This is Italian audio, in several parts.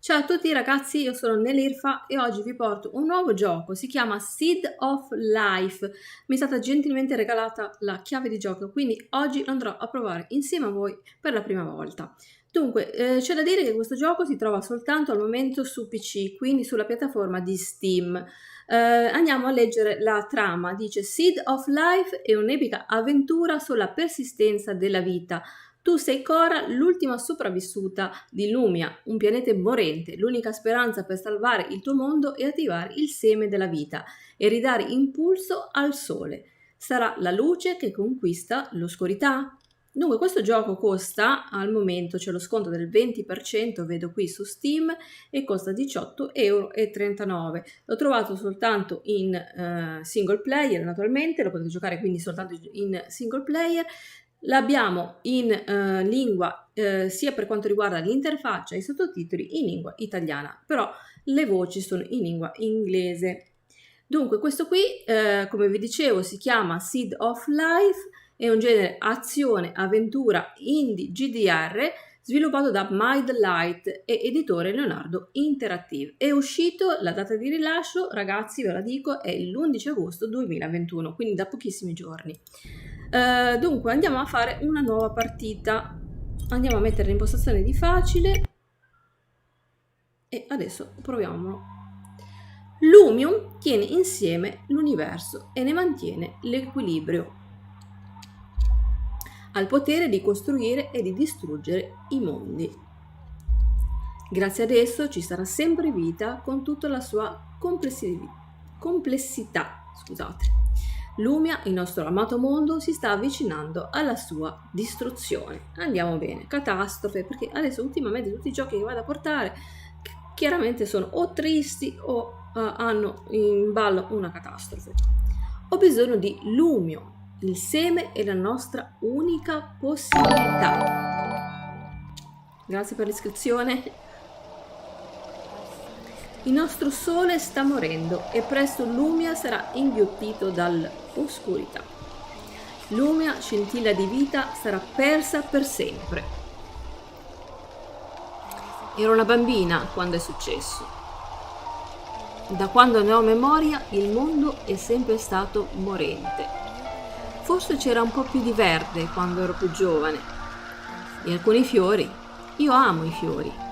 Ciao a tutti ragazzi, io sono Nelirfa e oggi vi porto un nuovo gioco, si chiama Seed of Life. Mi è stata gentilmente regalata la chiave di gioco, quindi oggi lo andrò a provare insieme a voi per la prima volta. Dunque, c'è da dire che questo gioco si trova soltanto al momento su PC, quindi sulla piattaforma di Steam. Andiamo a leggere la trama, dice Seed of Life è un'epica avventura sulla persistenza della vita. Tu sei Cora, l'ultima sopravvissuta di Lumia, un pianeta morente. L'unica speranza per salvare il tuo mondo è attivare il seme della vita e ridare impulso al sole. Sarà la luce che conquista l'oscurità? Dunque, questo gioco costa, al momento c'è lo sconto del 20%, vedo qui su Steam, e costa 18,39 €. L'ho trovato soltanto in single player, naturalmente, lo potete giocare quindi soltanto in single player. L'abbiamo in lingua sia per quanto riguarda l'interfaccia e i sottotitoli in lingua italiana, però le voci sono in lingua inglese. Dunque, questo qui, come vi dicevo, si chiama Seed of Life, è un genere azione, avventura, indie, GDR, sviluppato da Mind Light e editore Leonardo Interactive. È uscito, la data di rilascio, ragazzi, ve la dico, è l'11 agosto 2021, quindi da pochissimi giorni. Dunque andiamo a fare una nuova partita, andiamo a mettere l'impostazione di facile e adesso proviamo. Lumium tiene insieme l'universo e ne mantiene l'equilibrio. Ha il potere di costruire e di distruggere i mondi. Grazie ad esso ci sarà sempre vita con tutta la sua complessità. Scusate. Lumia, il nostro amato mondo, si sta avvicinando alla sua distruzione. Andiamo bene, catastrofe, perché adesso ultimamente tutti i giochi che vado a portare chiaramente sono o tristi o hanno in ballo una catastrofe. Ho bisogno di Lumio, il seme è la nostra unica possibilità. Grazie per l'iscrizione. Il nostro sole sta morendo e presto Lumia sarà inghiottito dall'oscurità. Lumia, scintilla di vita, sarà persa per sempre. Ero una bambina quando è successo. Da quando ne ho memoria, il mondo è sempre stato morente. Forse c'era un po' più di verde quando ero più giovane. E alcuni fiori. Io amo i fiori.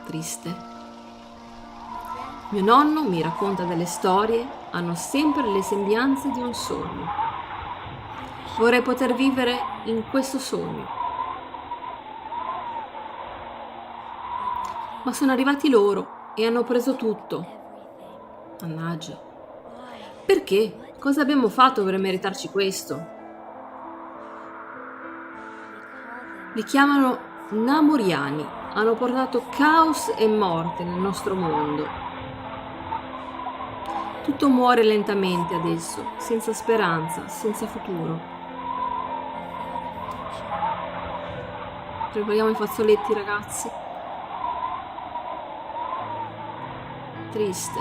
Triste. Mio nonno mi racconta delle storie, hanno sempre le sembianze di un sogno. Vorrei poter vivere in questo sogno. Ma sono arrivati loro e hanno preso tutto. Mannaggia. Perché? Cosa abbiamo fatto per meritarci questo? Li chiamano Namoriani. Hanno portato caos e morte nel nostro mondo. Tutto muore lentamente adesso, senza speranza, senza futuro. Prepariamo i fazzoletti, ragazzi. Triste.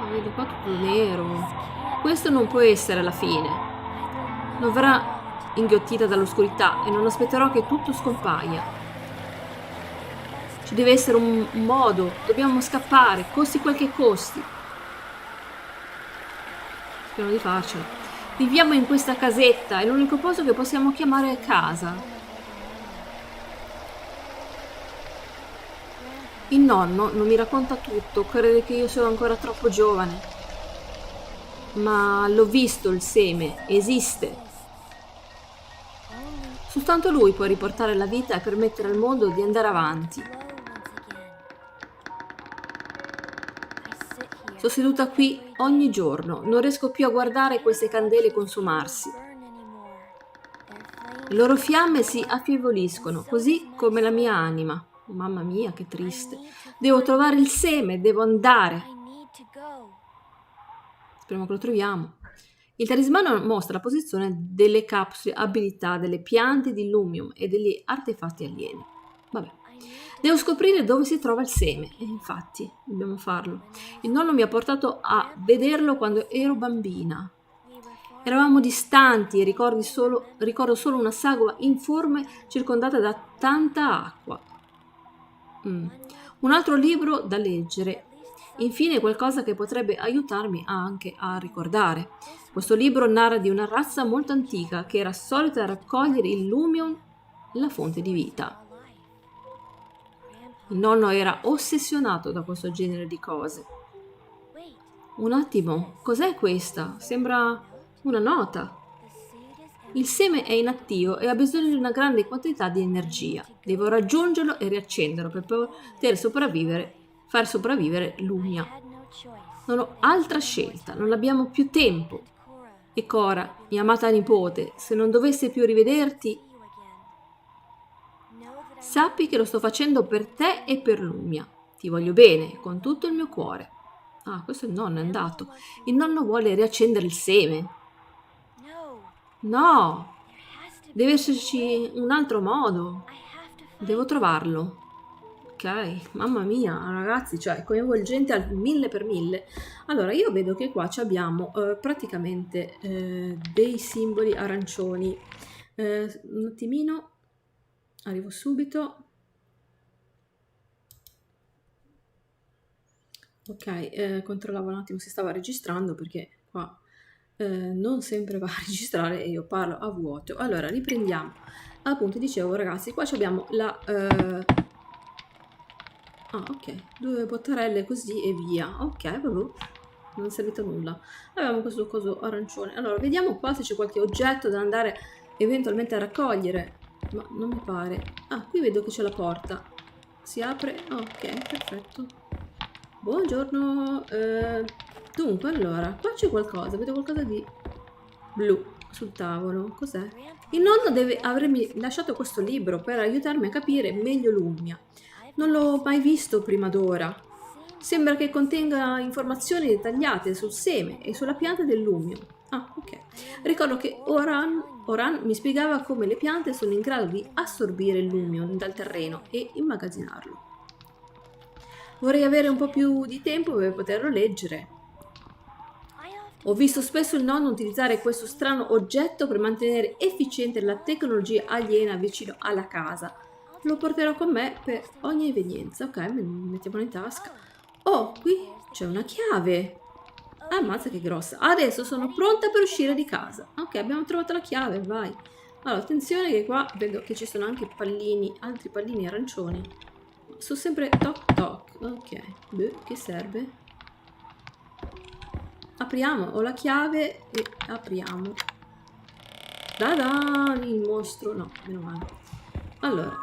Vedo qua tutto nero. Questo non può essere la fine. Non verrà inghiottita dall'oscurità e non aspetterò che tutto scompaia. Ci deve essere un modo, dobbiamo scappare, costi quel che costi. Speriamo di farcela. Viviamo in questa casetta, è l'unico posto che possiamo chiamare casa. Il nonno non mi racconta tutto, crede che io sono ancora troppo giovane. Ma l'ho visto il seme, esiste. Soltanto lui può riportare la vita e permettere al mondo di andare avanti. Sono seduta qui ogni giorno, non riesco più a guardare queste candele consumarsi. Le loro fiamme si affievoliscono, così come la mia anima. Mamma mia, che triste. Devo trovare il seme, devo andare. Speriamo che lo troviamo. Il talismano mostra la posizione delle capsule abilità delle piante di Lumium e degli artefatti alieni. Vabbè. Devo scoprire dove si trova il seme. E infatti, dobbiamo farlo. Il nonno mi ha portato a vederlo quando ero bambina. Eravamo distanti e ricordo solo una sagoma informe circondata da tanta acqua. Un altro libro da leggere. Infine qualcosa che potrebbe aiutarmi anche a ricordare. Questo libro narra di una razza molto antica che era solita raccogliere il Lumion, la fonte di vita. Il nonno era ossessionato da questo genere di cose. Un attimo, cos'è questa? Sembra una nota. Il seme è inattivo e ha bisogno di una grande quantità di energia. Devo raggiungerlo e riaccenderlo per poter far sopravvivere Lumia. Non ho altra scelta, non abbiamo più tempo. E Cora, mia amata nipote, se non dovesse più rivederti, sappi che lo sto facendo per te e per Lumia. Ti voglio bene, con tutto il mio cuore. Ah, questo è il nonno, è andato. Il nonno vuole riaccendere il seme. No, deve esserci un altro modo. Devo trovarlo. Ok, mamma mia, ragazzi, cioè coinvolgente al 1000 per 1000. Allora, io vedo che qua abbiamo praticamente dei simboli arancioni. Un attimino, arrivo subito. Ok, controllavo un attimo se stava registrando perché qua non sempre va a registrare e io parlo a vuoto. Allora, riprendiamo. Appunto, dicevo, ragazzi, qua abbiamo la... Ah, ok, 2 bottarelle così e via. Ok, vabbè, non è servito a nulla. Abbiamo questo coso arancione. Allora, vediamo qua se c'è qualche oggetto da andare eventualmente a raccogliere. Ma non mi pare. Ah, qui vedo che c'è la porta. Si apre. Ok, perfetto. Buongiorno. Dunque, allora, qua c'è qualcosa. Vedo qualcosa di blu sul tavolo. Cos'è? Il nonno deve avermi lasciato questo libro per aiutarmi a capire meglio Lumia. Non l'ho mai visto prima d'ora. Sembra che contenga informazioni dettagliate sul seme e sulla pianta del Lumio. Ah, ok. Ricordo che Oran mi spiegava come le piante sono in grado di assorbire il Lumio dal terreno e immagazzinarlo. Vorrei avere un po' più di tempo per poterlo leggere. Ho visto spesso il nonno utilizzare questo strano oggetto per mantenere efficiente la tecnologia aliena vicino alla casa. Lo porterò con me per ogni evenienza. Ok, mettiamolo in tasca. Oh, qui c'è una chiave. Ammazza che grossa. Adesso sono pronta per uscire di casa. Ok, abbiamo trovato la chiave, vai. Allora, attenzione che qua vedo che ci sono anche pallini, altri pallini arancioni. Sono sempre toc toc. Ok, beh, che serve? Apriamo, ho la chiave e apriamo. Da il mostro, no, meno male. Allora,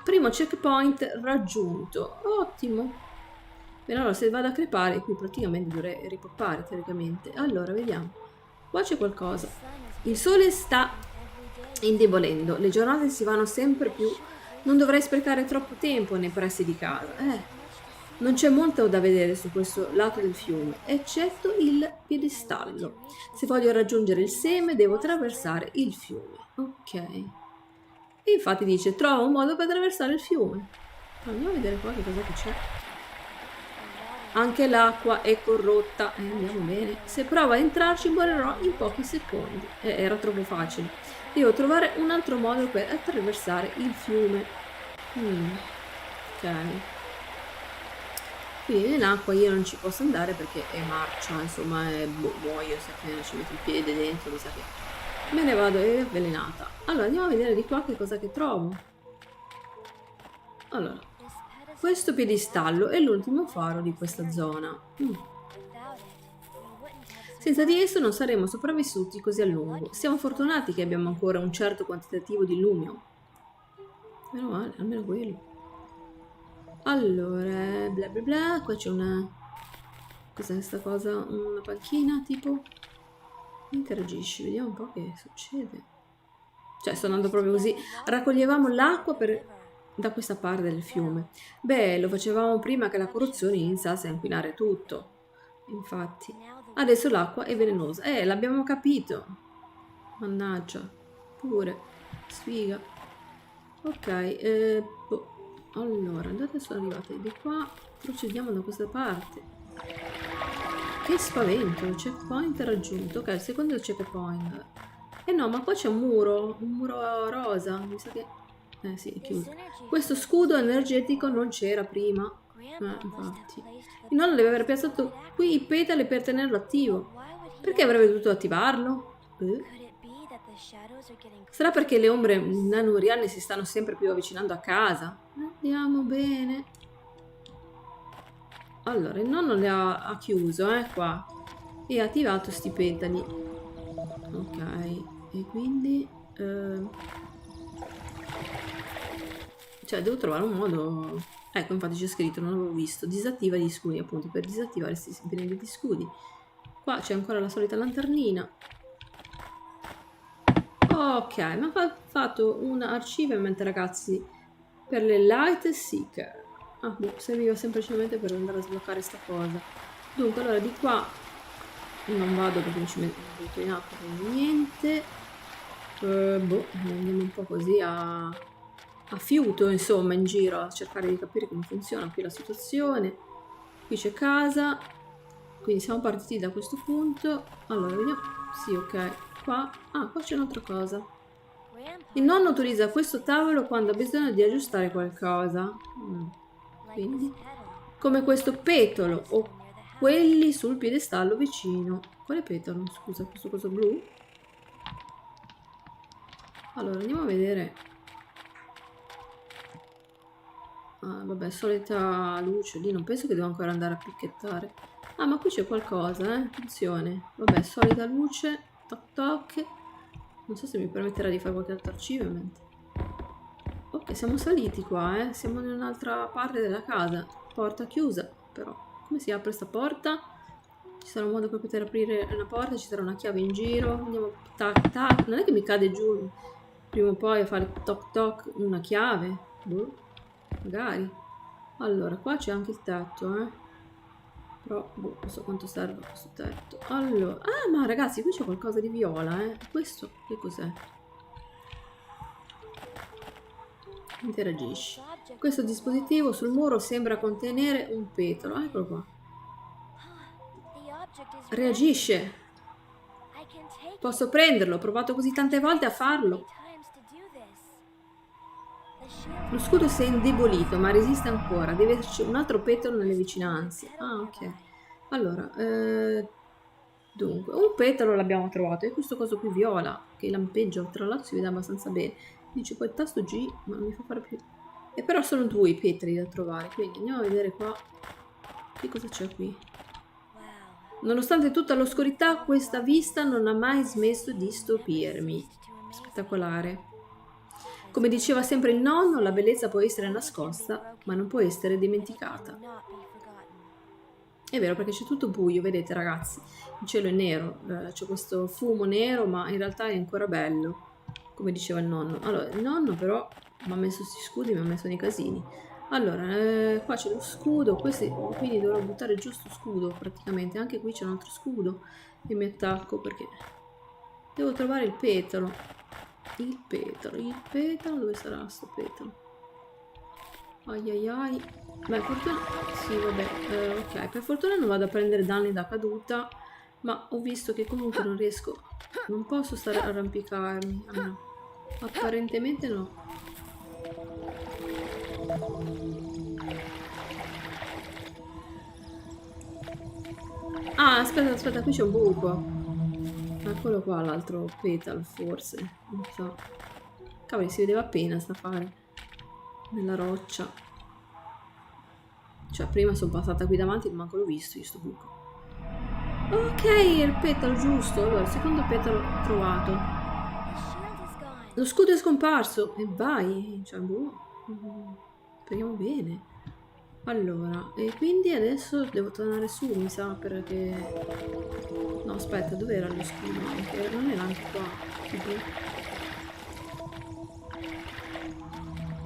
primo checkpoint raggiunto, ottimo. Bene, allora se vado a crepare, qui praticamente dovrei ripoppare teoricamente. Allora, vediamo. Qua c'è qualcosa. Il sole sta indebolendo, le giornate si vanno sempre più. Non dovrei sprecare troppo tempo nei pressi di casa. Non c'è molto da vedere su questo lato del fiume, eccetto il piedistallo. Se voglio raggiungere il seme, devo attraversare il fiume. Ok. E infatti dice, trova un modo per attraversare il fiume. Andiamo a vedere qua che cosa c'è. Anche l'acqua è corrotta. Andiamo bene. Se provo a entrarci, morirò in pochi secondi. Era troppo facile. Devo trovare un altro modo per attraversare il fiume. Ok. Qui in acqua io non ci posso andare perché è marcia, insomma, muoio se appena ci metto il piede dentro, mi sa che me ne vado, è avvelenata. Allora, andiamo a vedere di qua che cosa che trovo. Allora, questo piedistallo è l'ultimo faro di questa zona. Senza di esso non saremmo sopravvissuti così a lungo. Siamo fortunati che abbiamo ancora un certo quantitativo di lumio. Meno male, almeno quello. Allora, bla bla bla, qua c'è una... Cos'è questa cosa? Una panchina, tipo? Interagisci, vediamo un po' che succede. Cioè, sto andando proprio così. Raccoglievamo l'acqua da questa parte del fiume. Beh, lo facevamo prima che la corruzione iniziasse a inquinare tutto. Infatti. Adesso l'acqua è velenosa. L'abbiamo capito. Mannaggia. Pure. Sfiga. Ok, boh. Allora, andate, sono arrivate di qua, procediamo da questa parte. che spavento, checkpoint raggiunto. Ok, il secondo checkpoint. Eh no, ma qua c'è un muro rosa, mi sa che... sì, è chiuso. Questo scudo energetico non c'era prima. Infatti. Il nonno deve aver piazzato qui i petali per tenerlo attivo. Perché avrebbe dovuto attivarlo? Sarà perché le ombre nanuriane si stanno sempre più avvicinando a casa? Andiamo bene. Allora, il nonno le ha chiuso, qua. E ha attivato sti petali. Ok. E quindi... cioè, devo trovare un modo... Ecco, infatti c'è scritto, non l'avevo visto. Disattiva gli scudi, appunto, per disattivare questi benedetti scudi. Qua c'è ancora la solita lanternina. Ok, mi ha fatto un achievement, ragazzi, per le Light Seeker. Ah, boh, serviva semplicemente per andare a sbloccare sta cosa. Dunque, allora di qua non vado perché non ci metto in acqua per niente. Boh, andiamo un po' così a fiuto, insomma, in giro a cercare di capire come funziona qui la situazione. Qui c'è casa, quindi siamo partiti da questo punto. Allora, vediamo. Sì, ok. Qua c'è un'altra cosa. Il nonno utilizza questo tavolo quando ha bisogno di aggiustare qualcosa. Quindi, come questo petalo o quelli sul piedistallo vicino. Quale petalo? Scusa, questo coso blu? Allora, andiamo a vedere. Vabbè, solita luce lì, non penso che devo ancora andare a picchettare. Ma qui c'è qualcosa, attenzione. Vabbè, solita luce, toc toc. Non so se mi permetterà di fare qualche altro achievement. Ok, siamo saliti qua, siamo in un'altra parte della casa. Porta chiusa, però. Come si apre sta porta? Ci sarà un modo per poter aprire una porta, ci sarà una chiave in giro. Andiamo tac tac. Non è che mi cade giù prima o poi a fare toc toc una chiave? Boh, magari. Allora, qua c'è anche il tetto, però, boh, non so quanto serve questo tetto. Allora, ma ragazzi, qui c'è qualcosa di viola, Questo, che cos'è? Interagisci. Questo dispositivo sul muro sembra contenere un petalo. Eccolo qua. Reagisce. Posso prenderlo, ho provato così tante volte a farlo. Lo scudo si è indebolito, ma resiste ancora. Deve esserci un altro petalo nelle vicinanze. Ok. Allora, dunque, un petalo l'abbiamo trovato. E questo coso qui viola, che lampeggia, tra l'altro si vede abbastanza bene. Dice poi il tasto G, ma non mi fa fare più. E però sono due i petali da trovare, quindi andiamo a vedere qua. Che cosa c'è qui? Nonostante tutta l'oscurità, questa vista non ha mai smesso di stupirmi. Spettacolare. Come diceva sempre il nonno, la bellezza può essere nascosta, ma non può essere dimenticata. È vero, perché c'è tutto buio, vedete ragazzi, il cielo è nero, c'è questo fumo nero, ma in realtà è ancora bello, come diceva il nonno. Allora, il nonno però mi ha messo questi scudi, mi ha messo nei casini. Allora, qua c'è lo scudo, quindi dovrò buttare giù sto scudo praticamente. Anche qui c'è un altro scudo e mi attacco perché devo trovare il petalo. Il petalo, dove sarà sto petalo? Ai ai ai. Beh, fortuna... Sì, vabbè, ok, per fortuna non vado a prendere danni da caduta, ma ho visto che comunque non riesco, non posso stare a arrampicarmi. No. Apparentemente no. Aspetta, qui c'è un buco. Eccolo qua l'altro petalo, forse. Non so. Cavoli, si vedeva appena sta fare. Nella roccia. Cioè, prima sono passata qui davanti e manco l'ho visto io sto buco. Ok, è il petalo giusto. Allora, il secondo petalo trovato. Lo scudo è scomparso. E vai. Cioè, boh. Speriamo bene. Allora, e quindi adesso devo tornare su, mi sa, perché... No, aspetta, dov'era lo scudo? Perché non era anche qua.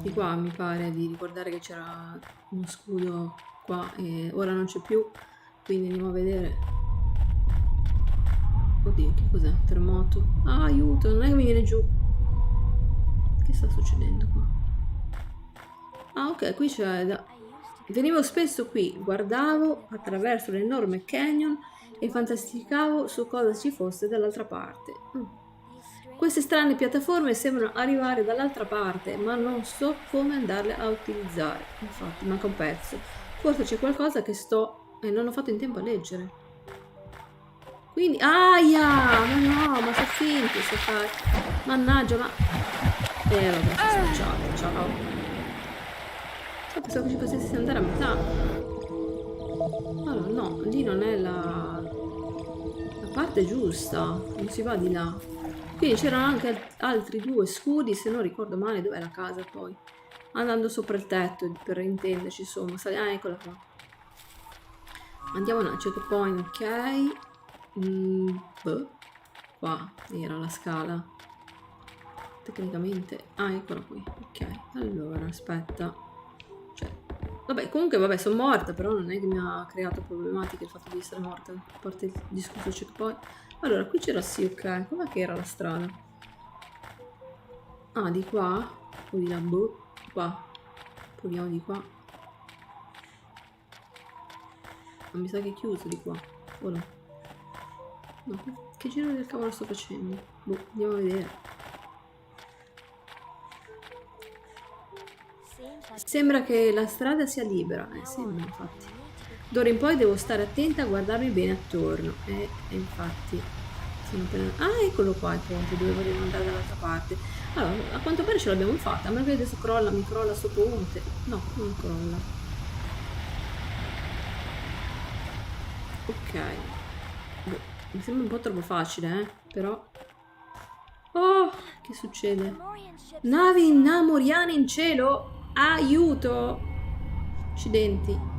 Di qua mi pare di ricordare che c'era uno scudo qua e ora non c'è più, quindi andiamo a vedere. Oddio, che cos'è? Terremoto? Ah, aiuto, non è che mi viene giù. Che sta succedendo qua? Ah, ok, qui c'è da... Venivo spesso qui, guardavo attraverso l'enorme canyon e fantasticavo su cosa ci fosse dall'altra parte. Queste strane piattaforme sembrano arrivare dall'altra parte, ma non so come andarle a utilizzare. Infatti, manca un pezzo. Forse c'è qualcosa che sto e non ho fatto in tempo a leggere. Quindi, aia! Ma no, ma sono finti se fai. Mannaggia, ma... vabbè, sono scocciato, ciao. Pensavo che ci potessi andare a metà. Allora, no, lì non è la parte giusta. Non si va di là. Quindi c'erano anche altri 2 scudi, se non ricordo male, dov'è la casa poi? Andando sopra il tetto, per intenderci, insomma. Ah, eccola qua. Andiamo a checkpoint, ok. Qua era la scala. Tecnicamente. Ah, eccola qui. Ok, allora, aspetta. Cioè, vabbè, sono morta, però non è che mi ha creato problematiche il fatto di essere morta. A parte il discorso checkpoint. Allora, qui c'era sì, ok. Com'è che era la strada? Ah, di qua? O di là? Boh. Qua. Proviamo di qua. Ma mi sa che è chiuso di qua. O no? No, che giro del cavolo sto facendo? Boh, andiamo a vedere. Sembra che la strada sia libera. Sembra, infatti. D'ora in poi devo stare attenta a guardarmi bene attorno. Infatti. Ah, eccolo qua il ponte dove volevo andare dall'altra parte. Allora, a quanto pare ce l'abbiamo fatta. A meno che adesso mi crolla sto ponte. No, non crolla. Ok. Mi sembra un po' troppo facile, però... Oh, che succede? Navi namoriane in cielo? Aiuto! Accidenti.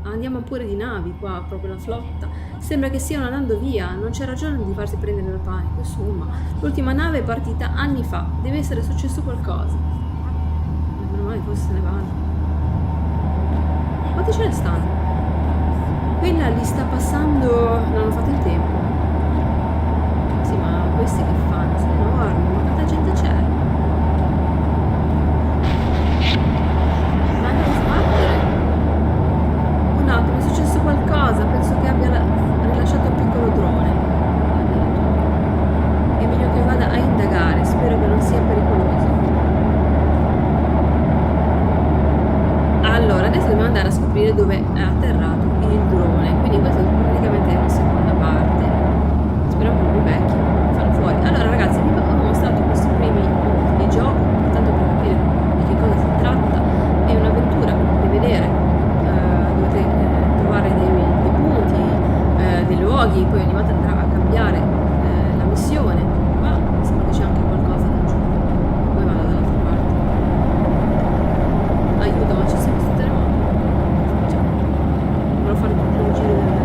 Andiamo pure di navi qua, proprio la flotta. Sembra che stiano andando via, non c'è ragione di farsi prendere dal panico, insomma. L'ultima nave è partita anni fa, deve essere successo qualcosa. Meno male forse se ne vanno. Quanti ce ne stanno? Quella li sta passando... non hanno fatto il tempo. Sì, ma questi che fanno? Sono enormi, ma quanta gente c'è? Ma andano a sbattere. Un attimo, è successo qualcosa. Penso che abbia rilasciato un piccolo drone. È meglio che vada a indagare. Spero che non sia pericoloso. Allora, adesso dobbiamo andare a scoprire dove è atterrato il drone. Quindi questa è praticamente la seconda parte. Speriamo che non mi becchi. Fanno fuori. Allora ragazzi, vi ho mostrato questi primi minuti di gioco, tanto per capire di che cosa si tratta. È un'avventura che potete vedere. Dovete trovare dei punti, dei luoghi, poi ogni volta andrà a cambiare la missione. Ma sembra che c'è anche qualcosa da giù. Poi vado dall'altra parte. Aiuto, ma c'è sempre questo terremoto. Volevo fare tutto il giro del...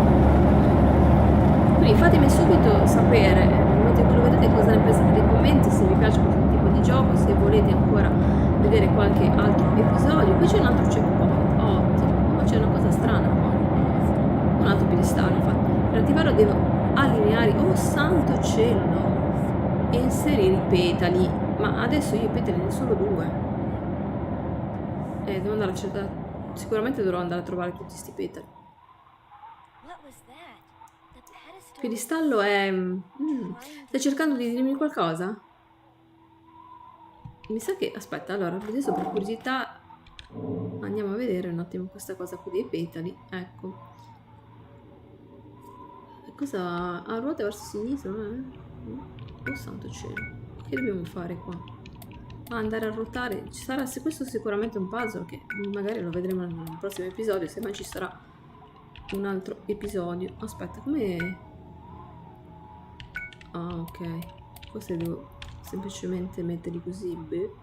Quindi fatemi subito sapere nel momento in cui lo vedete cosa ne pensate nei commenti, se vi piace questo tipo di gioco, se volete ancora vedere qualche altro episodio. Qui c'è un altro checkpoint, ottimo, ma c'è una cosa strana qua, un altro piedistallo. Infatti per attivarlo devo allineare, oh santo cielo, no, e inserire i petali, ma adesso io i petali ne ho solo 2. Devo andare a cercare, sicuramente dovrò andare a trovare tutti sti petali. Il piedistallo è... stai cercando di dirmi qualcosa? Mi sa che... Aspetta, allora, adesso per curiosità andiamo a vedere un attimo questa cosa qui dei petali. Ecco. Cosa... a ruote verso sinistra? Oh santo cielo. Che dobbiamo fare qua? Andare a ruotare. Ci sarà... questo è sicuramente un puzzle che magari lo vedremo nel prossimo episodio, se mai ci sarà un altro episodio. Aspetta, come... Ah, ok. Forse devo semplicemente metterli così. Beh.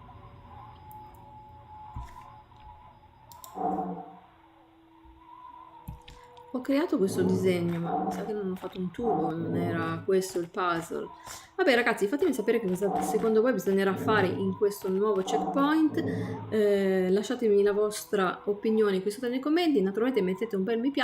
Ho creato questo disegno, ma mi sa che non ho fatto un tubo, non era questo il puzzle. Vabbè ragazzi, fatemi sapere che cosa secondo voi bisognerà fare in questo nuovo checkpoint. Lasciatemi la vostra opinione qui sotto nei commenti, naturalmente mettete un bel mi piace.